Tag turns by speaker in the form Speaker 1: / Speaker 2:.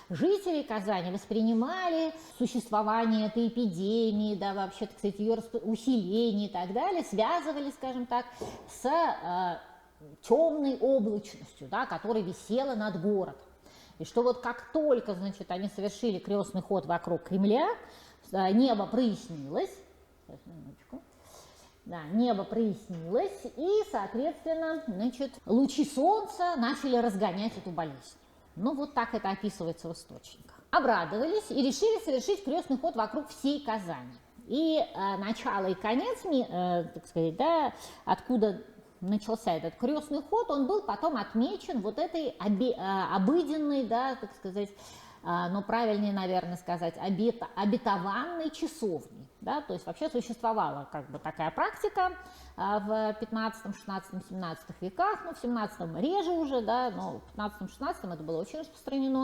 Speaker 1: жители Казани воспринимали существование этой эпидемии, да, вообще, так сказать, ее усиление и так далее, связывали, скажем так, с темной облачностью, да, которая висела над городом. И что вот как только, значит, они совершили крестный ход вокруг Кремля, небо прояснилось, сейчас, минуточку, да, небо прояснилось, и, соответственно, значит, лучи солнца начали разгонять эту болезнь. Ну, вот так это описывается в источниках. Обрадовались и решили совершить крестный ход вокруг всей Казани. И начало и конец, так сказать, да, откуда начался этот крестный ход, он был потом отмечен вот этой обыденной, да, так сказать, но правильнее, наверное, сказать, обетованной часовней. Да? То есть вообще существовала как бы такая практика в 15, 16, 17 веках, ну в 17 реже уже, да, но в 15, 16 это было очень распространено.